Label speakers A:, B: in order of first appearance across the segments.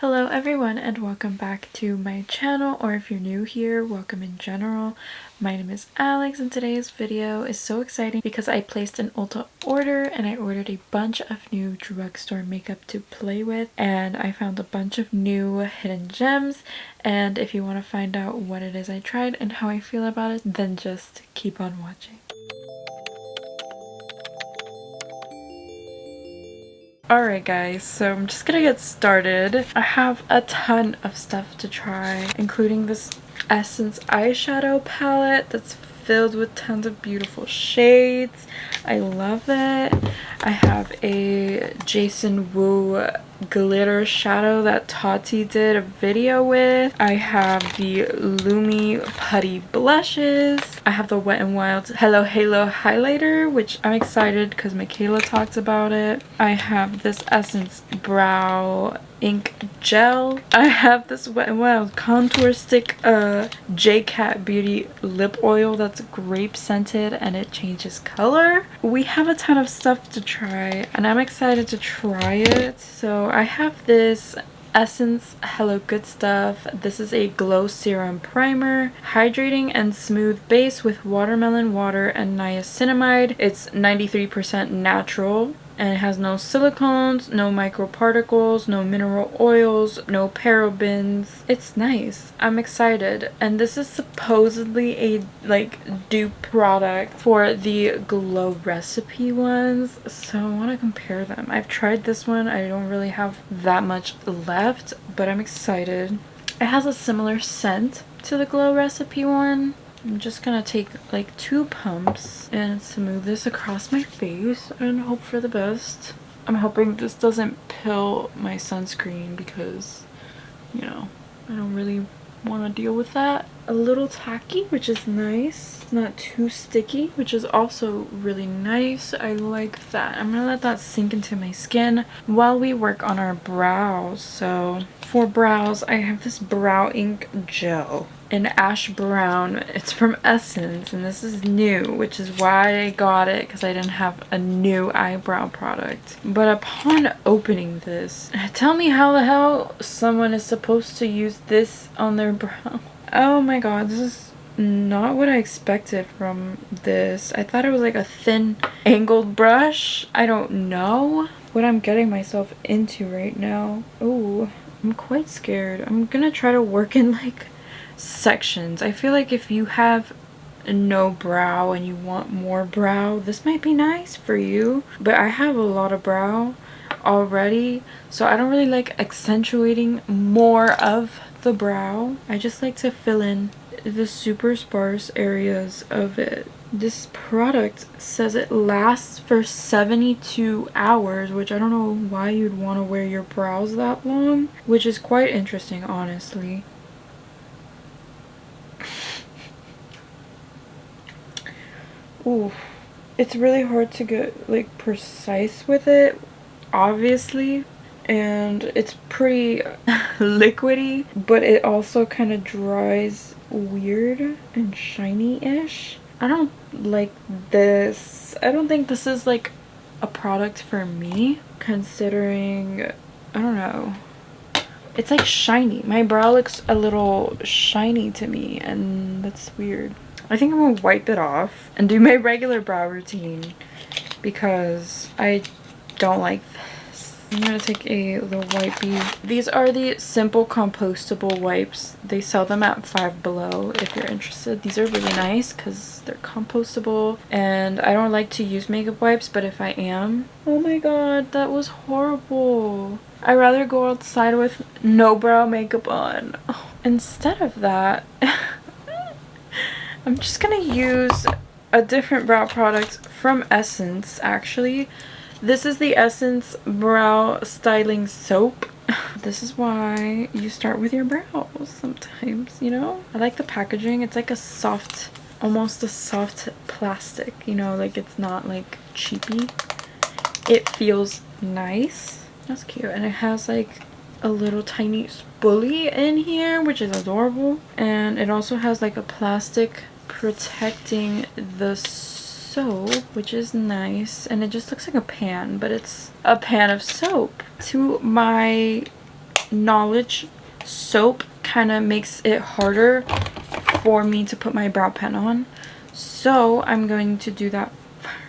A: Hello everyone and welcome back to my channel, or if you're new here, welcome in general. My name is Alex and today's video is so exciting because I placed an Ulta order and I ordered a bunch of new drugstore makeup to play with, and I found a bunch of new hidden gems. And if you want to find out what it is I tried and how I feel about it, then just keep on watching. Alright guys, so I'm just gonna get started. I have a ton of stuff to try, including this Essence eyeshadow palette that's filled with tons of beautiful shades. I love it. I have a Jason Wu glitter shadow that Tati did a video with. I have the Lumi Putty blushes. I have the Wet n Wild Hello Halo highlighter, which I'm excited because Michaela talked about it. I have this Essence brow ink gel. I have this Wet n Wild contour stick J.Cat beauty lip oil that's grape scented and it changes color. We have a ton of stuff to try and I'm excited to try it. So I have this Essence Hello Good Stuff. This is a glow serum primer, hydrating and smooth base with watermelon water and niacinamide. It's 93% natural and it has no silicones, no microparticles, no mineral oils, no parabens. It's nice. I'm excited. And this is supposedly a dupe product for the Glow Recipe ones, so I want to compare them. I've tried this one. I don't really have that much left, but I'm excited. It has a similar scent to the Glow Recipe one. I'm just gonna take like 2 pumps and smooth this across my face and hope for the best. I'm hoping this doesn't pill my sunscreen because, you know, I don't really want to deal with that. A little tacky, which is nice. It's not too sticky, which is also really nice. I like that. I'm gonna let that sink into my skin while we work on our brows. So for brows, I have this brow ink gel in ash brown. It's from Essence and this is new, which is why I got it, because I didn't have a new eyebrow product. But upon opening this, tell me how the hell someone is supposed to use this on their brow. Oh my god, this is not what I expected from this. I thought it was like a thin angled brush. I don't know what I'm getting myself into right now. Oh, I'm quite scared. I'm gonna try to work in like sections. I feel like if you have no brow and you want more brow, this might be nice for you, but I have a lot of brow already, so I don't really like accentuating more of the brow. I just like to fill in the super sparse areas of it. This product says it lasts for 72 hours, which I don't know why you'd want to wear your brows that long, which is quite interesting, honestly. Ooh, it's really hard to get like precise with it, obviously, and it's pretty liquidy, but it also kind of dries weird and shiny-ish. I don't like this. I don't think this is like a product for me, considering, I don't know, it's like shiny. My brow looks a little shiny to me and that's weird. I think I'm gonna wipe it off and do my regular brow routine because I don't like this. I'm gonna take a little wipey. These are the simple compostable wipes. They sell them at Five Below if you're interested. These are really nice because they're compostable, and I don't like to use makeup wipes, but if I am, oh my god, that was horrible. I'd rather go outside with no brow makeup on. Oh, instead of that, I'm just gonna use a different brow product from Essence, actually. This is the Essence Brow Styling Soap. This is why you start with your brows sometimes, you know? I like the packaging. It's like a soft, almost a soft plastic, you know, like it's not like cheapy. It feels nice. That's cute. And it has like a little tiny spoolie in here, which is adorable. And it also has like a plastic protecting the soap, which is nice, and it just looks like a pan, but it's a pan of soap. To my knowledge, soap kind of makes it harder for me to put my brow pen on. So I'm going to do that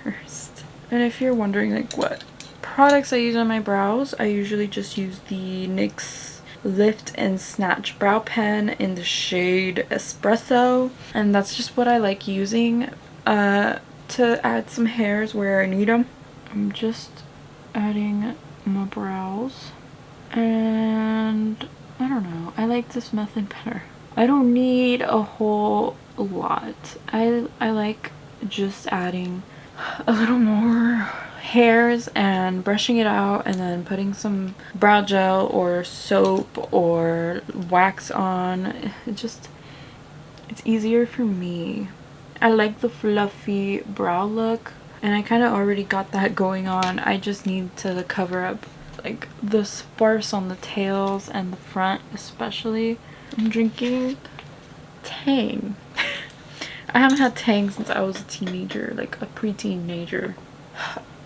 A: first. And if you're wondering like what products I use on my brows, I usually just use the NYX Lift and Snatch brow pen in the shade Espresso. And that's just what I like using to add some hairs where I need them. I'm just adding my brows, and I don't know, I like this method better. I don't need a whole lot. I like just adding a little more hairs and brushing it out, and then putting some brow gel or soap or wax on. It's easier for me. I like the fluffy brow look, and I kind of already got that going on. I just need to cover up like the sparse on the tails and the front especially. I'm drinking Tang. I haven't had Tang since I was a teenager, like a pre-teenager.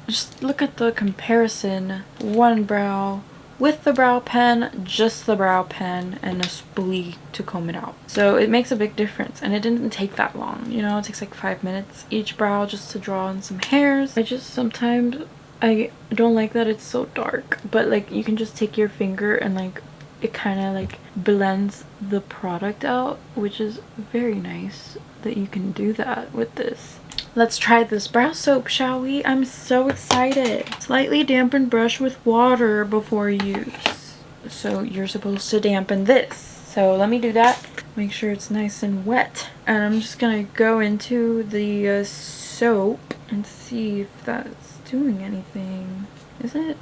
A: Just look at the comparison. One brow with the brow pen, just the brow pen, and a spoolie to comb it out. So it makes a big difference, and it didn't take that long. You know, it takes like 5 minutes each brow just to draw in some hairs. Sometimes I don't like that it's so dark, but like you can just take your finger and like it kind of like blends the product out, which is very nice that you can do that with this. Let's try this brow soap, shall we? I'm so excited. Slightly dampen brush with water before use. So you're supposed to dampen this. So let me do that. Make sure it's nice and wet. And I'm just gonna go into the soap and see if that's doing anything. Is it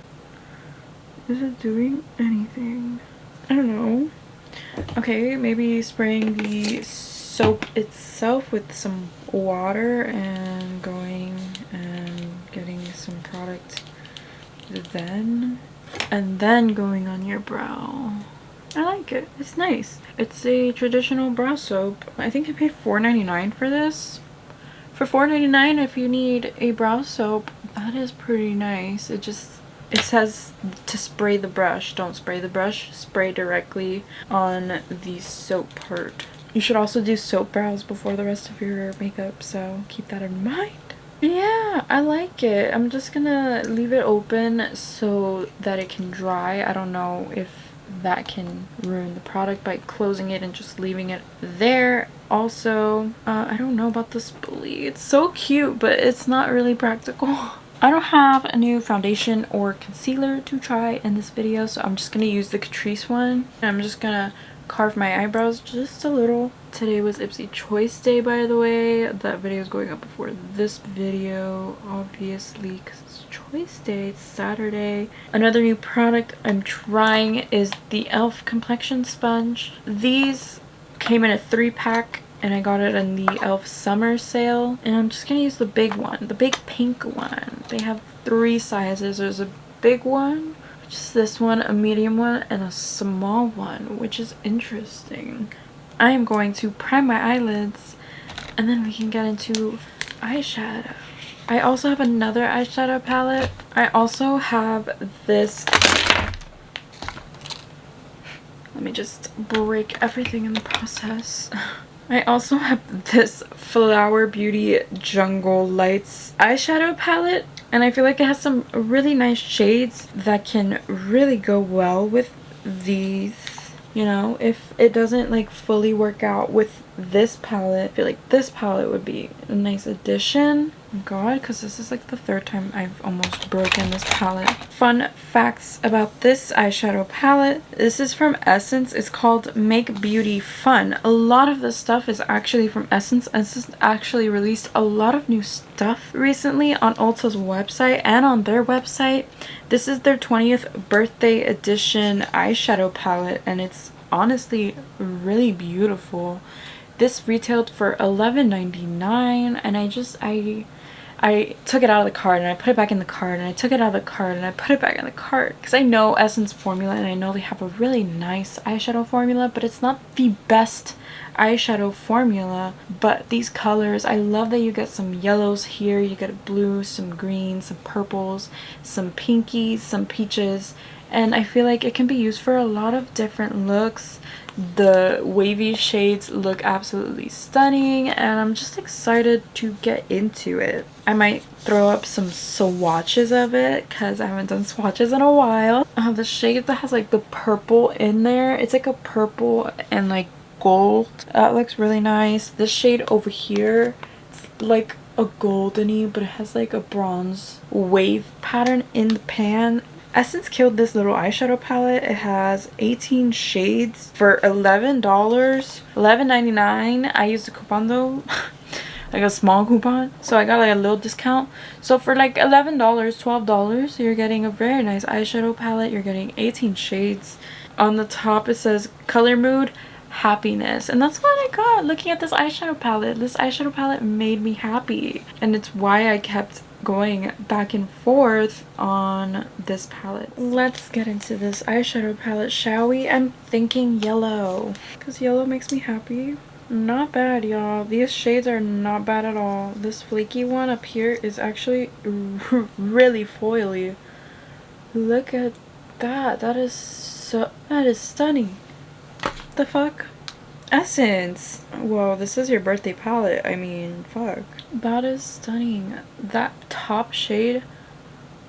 A: doing anything? I don't know. Okay, maybe spraying the soap itself with some water and going and getting some product and then going on your brow. I like it. It's nice. It's a traditional brow soap. I think I paid $4.99 for this. For $4.99, if you need a brow soap, that is pretty nice. It says to spray the brush. Don't spray the brush. Spray directly on the soap part. You should also do soap brows before the rest of your makeup, so keep that in mind. Yeah, I like it. I'm just gonna leave it open so that it can dry. I don't know if that can ruin the product by closing it and just leaving it there. Also, I don't know about the spoolie. It's so cute, but it's not really practical. I don't have a new foundation or concealer to try in this video, so I'm just gonna use the Catrice one. And I'm just gonna carve my eyebrows just a little. Today was Ipsy Choice Day, by the way. That video is going up before this video, obviously, because it's Choice Day. It's Saturday. Another new product I'm trying is the e.l.f. complexion sponge. These came in a 3-pack, and I got it in the e.l.f. summer sale. And I'm just gonna use the big one, the big pink one. They have 3 sizes. There's a big one, just this one, a medium one, and a small one, which is interesting. I am going to prime my eyelids, and then we can get into eyeshadow. I also have another eyeshadow palette. I also have this. Let me just break everything in the process. I also have this Flower Beauty Jungle Lights eyeshadow palette, and I feel like it has some really nice shades that can really go well with these. You know, if it doesn't like fully work out with this palette, I feel like this palette would be a nice addition. Oh god, because this is like the 3rd time I've almost broken this palette. Fun facts about this eyeshadow palette. This is from Essence. It's called Make Beauty Fun. A lot of the stuff is actually from Essence. Essence actually released a lot of new stuff recently on Ulta's website and on their website. This is their 20th birthday edition eyeshadow palette, and it's honestly really beautiful. This retailed for $11.99, and I took it out of the cart and I put it back in the cart, and I took it out of the cart and I put it back in the cart because I know Essence formula and I know they have a really nice eyeshadow formula, but it's not the best eyeshadow formula. But these colors, I love that you get some yellows here, you get blue, some greens, some purples, some pinkies, some peaches, and I feel like it can be used for a lot of different looks. The wavy shades look absolutely stunning, and I'm just excited to get into it. I might throw up some swatches of it because I haven't done swatches in a while. The shade that has like the purple in there, it's like a purple and like gold. That looks really nice. This shade over here, it's like a goldeny, but it has like a bronze wave pattern in the pan. Essence killed this little eyeshadow palette. It has 18 shades for $11, $11.99. I used a coupon though, like a small coupon, so I got like a little discount. So for like $11, $12, you're getting a very nice eyeshadow palette. You're getting 18 shades. On the top it says color mood happiness, and that's what I got looking at this eyeshadow palette. This eyeshadow palette made me happy, and it's why I kept going back and forth on this palette. Let's get into this eyeshadow palette, shall we? I'm thinking yellow because yellow makes me happy. Not bad, y'all. These shades are not bad at all. This flaky one up here is actually really foily. Look at that. That is stunning. The fuck? Essence. Whoa, this is your birthday palette. I mean, fuck. That is stunning. That top shade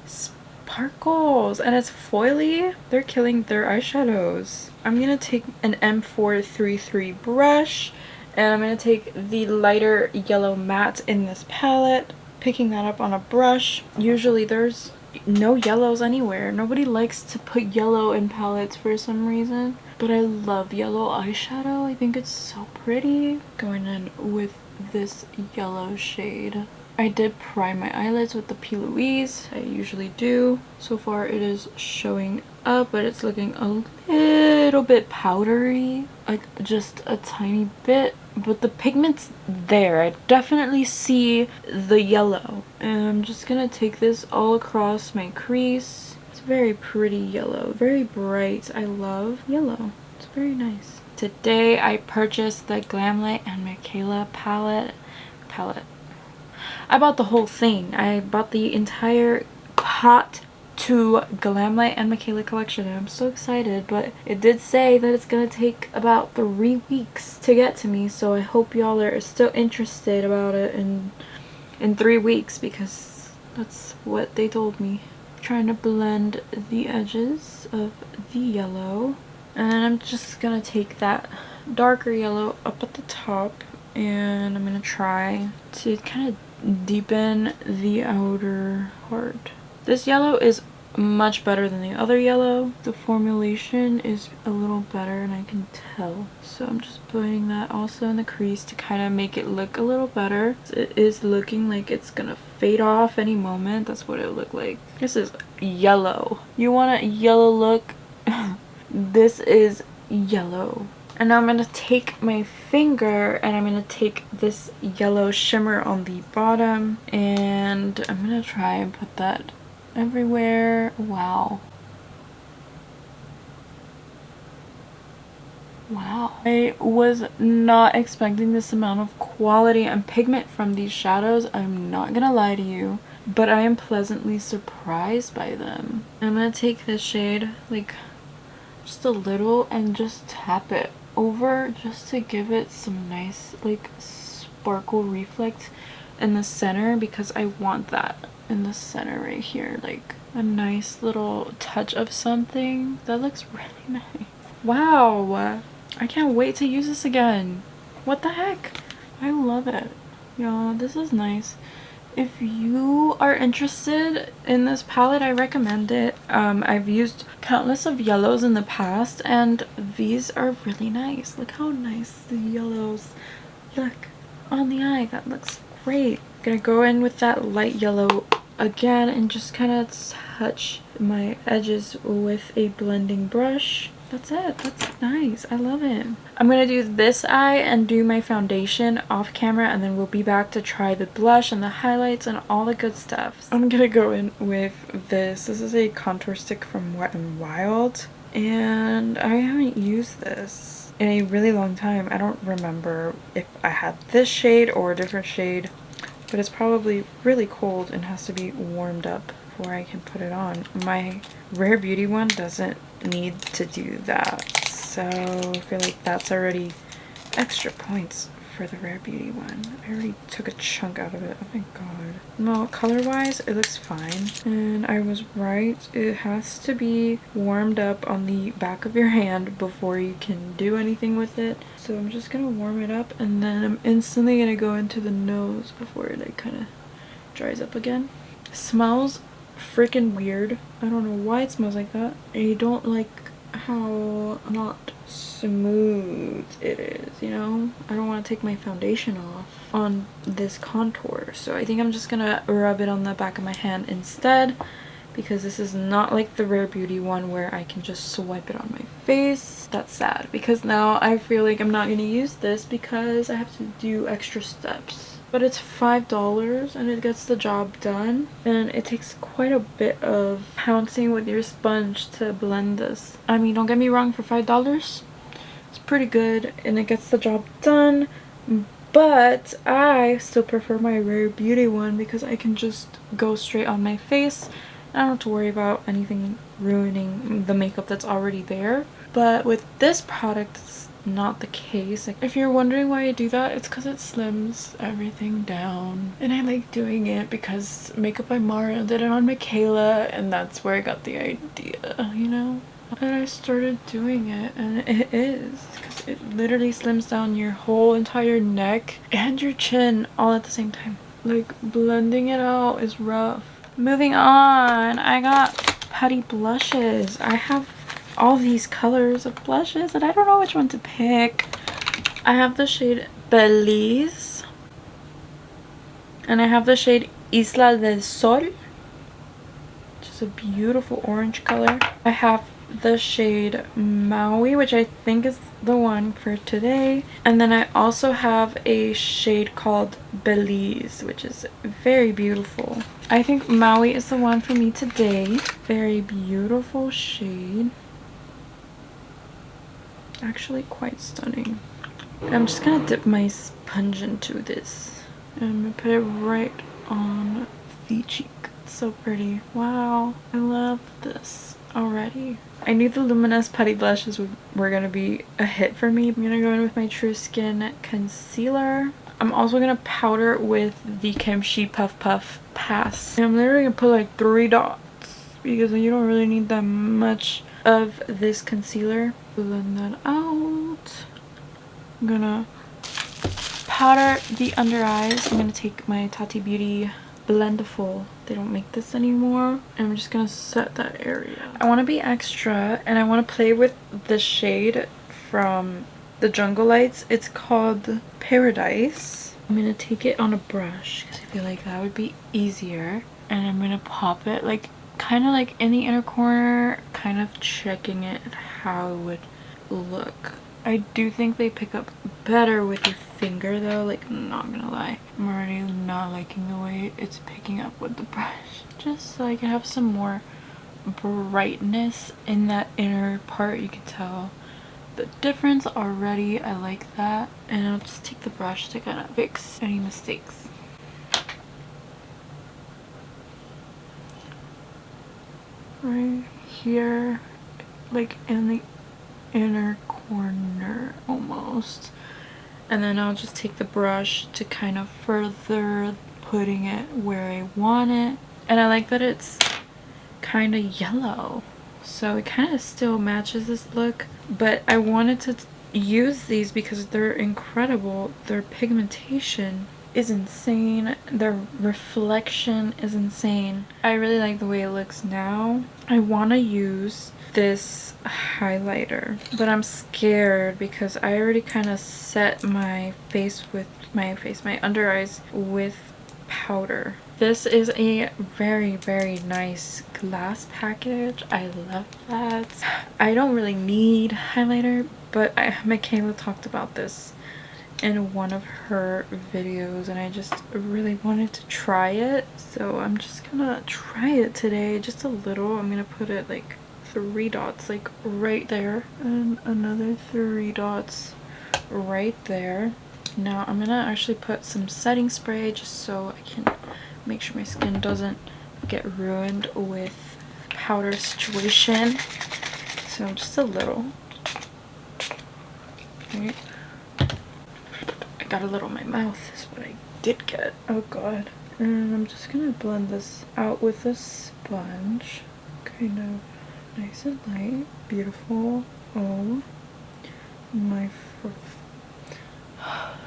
A: sparkles and it's foily. They're killing their eyeshadows. I'm gonna take an M433 brush and I'm gonna take the lighter yellow matte in this palette, picking that up on a brush. Usually there's no yellows anywhere. Nobody likes to put yellow in palettes for some reason, but I love yellow eyeshadow. I think it's so pretty. Going in with this yellow shade. I did prime my eyelids with the P. Louise. I usually do. So far it is showing up, but it's looking a little bit powdery, like just a tiny bit, but the pigment's there. I definitely see the yellow, and I'm just gonna take this all across my crease. It's very pretty yellow, very bright. I love yellow. It's very nice. Today I purchased the Glamlight and Michaela palette. I bought the whole thing. I bought the entire Hot to Glamlight and Michaela collection, and I'm so excited, but it did say that it's gonna take about 3 weeks to get to me, so I hope y'all are still interested about it in 3 weeks, because that's what they told me. I'm trying to blend the edges of the yellow, and I'm just gonna take that darker yellow up at the top, and I'm gonna try to kind of deepen the outer part. This yellow is much better than the other yellow. The formulation is a little better, and I can tell. So I'm just putting that also in the crease to kind of make it look a little better. It is looking like it's gonna fade off any moment. That's what it looked like. This is yellow. You want a yellow look? This is yellow. And now I'm going to take my finger and I'm going to take this yellow shimmer on the bottom, and I'm going to try and put that everywhere. Wow. Wow. I was not expecting this amount of quality and pigment from these shadows. I'm not going to lie to you, but I am pleasantly surprised by them. I'm going to take this shade, like just a little, and just tap it over just to give it some nice like sparkle reflect in the center, because I want that in the center right here, like a nice little touch of something. That looks really nice. Wow, I can't wait to use this again. What the heck, I love it, y'all. This is nice. If you are interested in this palette, I recommend it. I've used countless of yellows in the past, and these are really nice. Look how nice the yellows look on the eye. That looks great. I'm gonna go in with that light yellow again and just kind of touch my edges with a blending brush. That's it. That's nice. I love it. I'm going to do this eye and do my foundation off camera, and then we'll be back to try the blush and the highlights and all the good stuff. I'm going to go in with this. This is a contour stick from Wet n Wild, and I haven't used this in a really long time. I don't remember if I had this shade or a different shade, but it's probably really cold and has to be warmed up before I can put it on. My Rare Beauty one doesn't need to do that, so I feel like that's already extra points for the Rare Beauty one. I already took a chunk out of it. Oh my god. No, color wise it looks fine, and I was right. It has to be warmed up on the back of your hand before you can do anything with it. So I'm just gonna warm it up, and then I'm instantly gonna go into the nose before it like kind of dries up again. It smells freaking weird. I don't know why it smells like that. I don't like how not smooth it is, you know? I don't want to take my foundation off on this contour, so I think I'm just gonna rub it on the back of my hand instead, because this is not like the Rare Beauty one where I can just swipe it on my face. That's sad, because now I feel like I'm not gonna use this because I have to do extra steps. But it's $5 and it gets the job done, and it takes quite a bit of pouncing with your sponge to blend this. I mean, don't get me wrong, for $5 it's pretty good and it gets the job done, but I still prefer my Rare Beauty one because I can just go straight on my face. I don't have to worry about anything ruining the makeup that's already there. But with this product, it's not the case. Like, if you're wondering why I do that, it's because it slims everything down, and I like doing it because Makeup by Mara did it on Michaela, and that's where I got the idea, you know? And I started doing it, and it is, because it literally slims down your whole entire neck and your chin all at the same time. Like, blending it out is rough. Moving on, I got Putty blushes. I have all these colors of blushes and I don't know which one to pick. I have the shade Belize, and I have the shade Isla del Sol, which is a beautiful orange color. I have the shade Maui, which I think is the one for today, and then I also have a shade called Belize, which is very beautiful. I think Maui is the one for me today. Very beautiful shade. Actually quite stunning. I'm just gonna dip my sponge into this and I'm gonna put it right on the cheek. It's so pretty. Wow, I love this already. I knew the Luminous Putty blushes were gonna be a hit for me. I'm gonna go in with my True Skin concealer. I'm also gonna powder with the Kimchi Puff Puff Pass. And I'm literally gonna put like 3 dots because you don't really need that much of this concealer. Blend that out. I'm gonna powder the under eyes. I'm gonna take my Tati Beauty Blendiful. They don't make this anymore. And I'm just gonna set that area. I want to be extra and I want to play with the shade from the Jungle Lights. It's called Paradise. I'm gonna take it on a brush because I feel like that would be easier. And I'm gonna pop it like kind of like in the inner corner, kind of checking it how it would look. I do think they pick up better with your finger though, like I'm not gonna lie. I'm already not liking the way it's picking up with the brush. Just so I can have some more brightness in that inner part. You can tell the difference already. I like that. And I'll just take the brush to kind of fix any mistakes. Right here, like in the inner corner almost, and then I'll just take the brush to kind of further putting it where I want it. And I like that it's kind of yellow, so it kind of still matches this look, but I wanted to use these because they're incredible. Their pigmentation is insane. The reflection is insane. I really like the way it looks now. I want to use this highlighter, but I'm scared because I already kind of set my face with my under eyes with powder. This is a very, very nice glass package. I love that. I don't really need highlighter, but Michaela talked about this in one of her videos and I just really wanted to try it, so I'm just gonna try it today, just a little. I'm gonna put it like 3 dots like right there and another 3 dots right there. Now I'm gonna actually put some setting spray just so I can make sure my skin doesn't get ruined with powder situation. So just a little. Right. I got a little in my mouth is what I did get. Oh god. And I'm just gonna blend this out with a sponge. Kind of nice and light. Beautiful. Oh my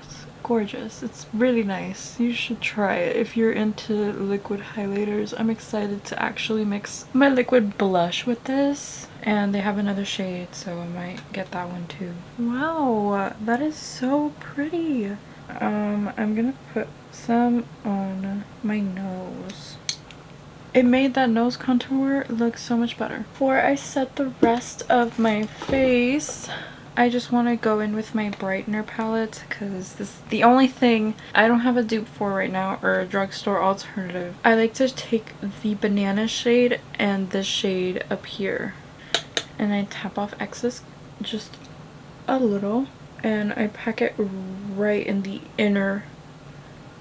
A: it's gorgeous. It's really nice. You should try it if you're into liquid highlighters. I'm excited to actually mix my liquid blush with this, and they have another shade, so I might get that one too. Wow, that is so pretty. I'm gonna put some on my nose. It made that nose contour look so much better. Before I set the rest of my face, I just want to go in with my brightener palette because this is the only thing I don't have a dupe for right now, or a drugstore alternative. I like to take the banana shade and this shade up here, and I tap off excess just a little, and I pack it right in the inner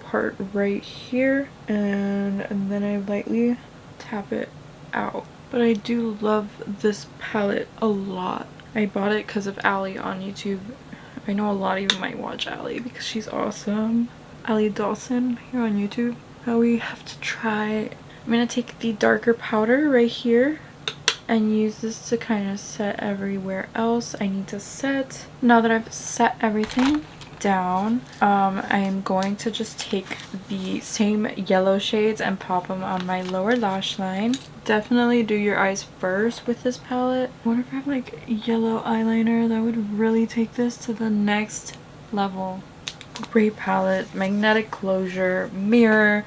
A: part right here, and then I lightly tap it out. But I do love this palette a lot. I bought it because of Allie on YouTube. I know a lot of you might watch Allie because she's awesome. Allie Dawson here on YouTube. Now we have to try. I'm going to take the darker powder right here and use this to kind of set everywhere else I need to set. Now that I've set everything down, I'm going to just take the same yellow shades and pop them on my lower lash line. Definitely do your eyes first with this palette. I wonder if I have like yellow eyeliner that would really take this to the next level. Grape palette, magnetic closure, mirror,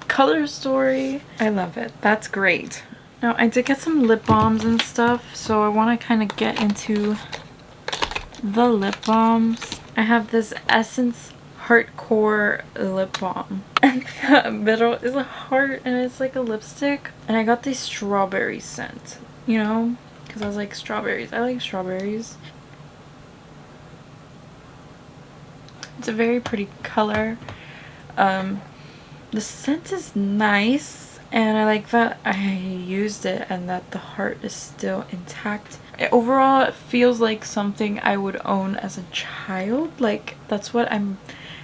A: color story. I love it. That's great. Now I did get some lip balms and stuff, so I want to kind of get into the lip balms. I have this Essence Heartcore lip balm, and the middle is a heart and it's like a lipstick, and I got the strawberry scent, you know, because I was like, strawberries, I like strawberries. It's a very pretty color. The scent is nice, and I like that I used it and that the heart is still intact. Overall, it feels like something I would own as a child. Like, that's what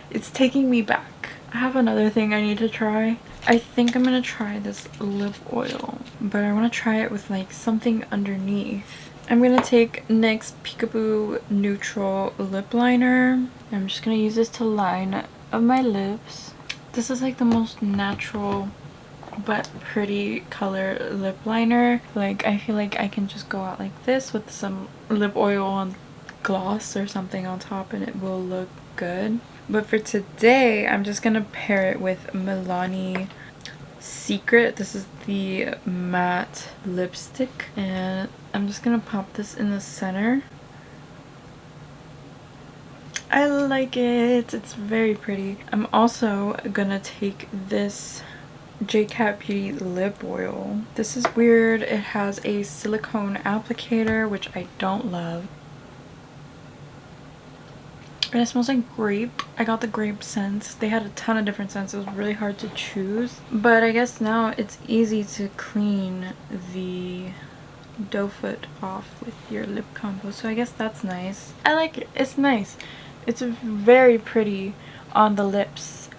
A: it's taking me back. I have another thing I need to try. I think I'm gonna try this lip oil, but I want to try it with like something underneath. I'm gonna take NYX Peekaboo Neutral Lip Liner. I'm just gonna use this to line up my lips. This is like the most natural but pretty color lip liner. Like, I feel like I can just go out like this with some lip oil on gloss or something on top and it will look good. But for today, I'm just gonna pair it with Milani Secret. This is the matte lipstick, and I'm just gonna pop this in the center. I like it. It's very pretty. I'm also gonna take this J.Cat Beauty lip oil. This is weird. It has a silicone applicator, which I don't love. And it smells like grape. I got the grape scent. They had a ton of different scents. It was really hard to choose. But I guess now it's easy to clean the doe foot off with your lip combo. So I guess that's nice. I like it. It's nice. It's very pretty on the lips.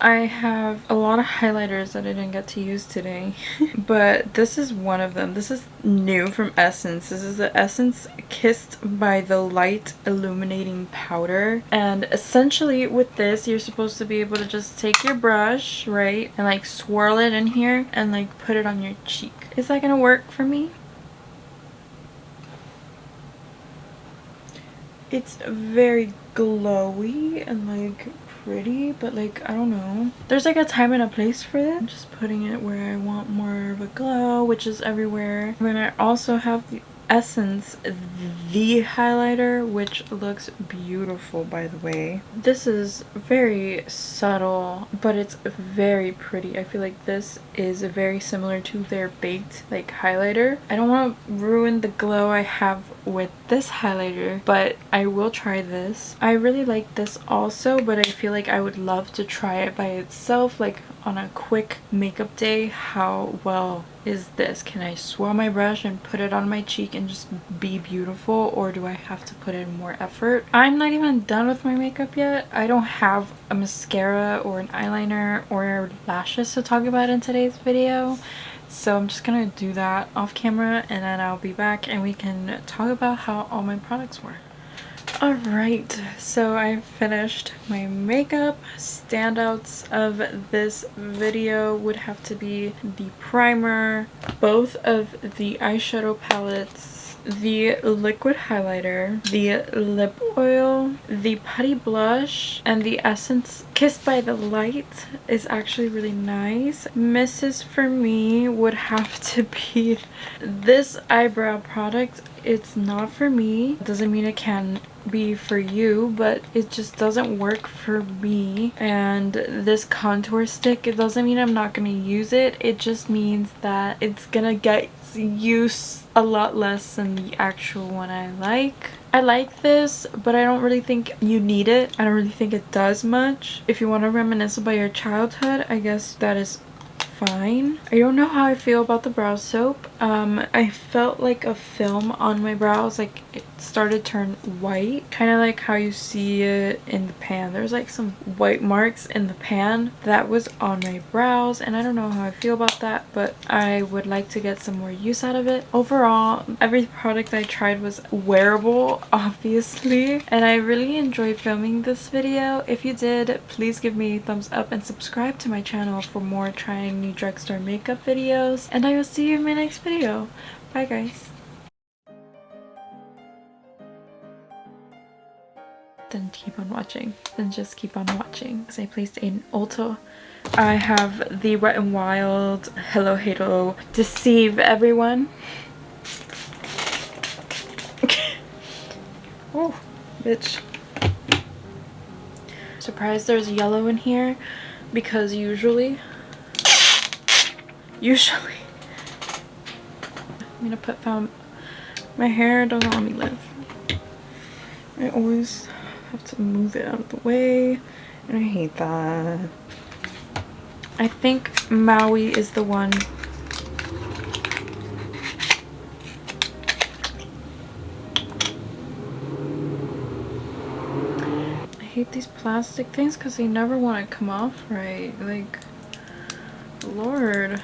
A: I have a lot of highlighters that I didn't get to use today, but this is one of them. This is new from Essence. This is the Essence Kissed by the Light Illuminating Powder, and essentially with this you're supposed to be able to just take your brush, right, and like swirl it in here and like put it on your cheek. Is that gonna work for me? It's very glowy and like pretty, but like, I don't know. There's like a time and a place for that. I'm just putting it where I want more of a glow, which is everywhere. And then I also have the Essence The Highlighter, which looks beautiful, by the way. This is very subtle, but it's very pretty. I feel like this is very similar to their baked like highlighter. I don't want to ruin the glow I have with this highlighter, but I will try this. I really like this also, but I feel like I would love to try it by itself, like on a quick makeup day, how well is this? Can I swirl my brush and put it on my cheek and just be beautiful, or do I have to put in more effort? I'm not even done with my makeup yet. I don't have a mascara or an eyeliner or lashes to talk about in today's video. So I'm just gonna do that off camera, and then I'll be back and we can talk about how all my products were. Alright, so I finished my makeup. Standouts of this video would have to be the primer, both of the eyeshadow palettes, the liquid highlighter, the lip oil, the Putty blush, and the Essence Kissed by the Light is actually really nice. Misses for me would have to be this eyebrow product. It's not for me. Doesn't mean it can be for you, but it just doesn't work for me. And this contour stick, it doesn't mean I'm not gonna use it. It just means that it's gonna get used a lot less than the actual one I like. I like this, but I don't really think you need it. I don't really think it does much. If you want to reminisce about your childhood, I guess that is fine. I don't know how I feel about the brow soap. I felt like a film on my brows, like it started to turn white, kind of like how you see it in the pan. There's like some white marks in the pan that was on my brows, and I don't know how I feel about that, but I would like to get some more use out of it. Overall, every product I tried was wearable, obviously, and I really enjoyed filming this video. If you did, please give me a thumbs up and subscribe to my channel for more trying new drugstore makeup videos, and I will see you in my next video. Bye guys. Then keep on watching. Then just keep on watching, because I placed in Ulta. I have the Wet n Wild Hello Halo Deceive Everyone. Oh, bitch. Surprised there's yellow in here, because usually I'm gonna put found my hair doesn't let me live. I always have to move it out of the way, and I hate that. I think Maui is the one. I hate these plastic things because they never want to come off right. Like, Lord.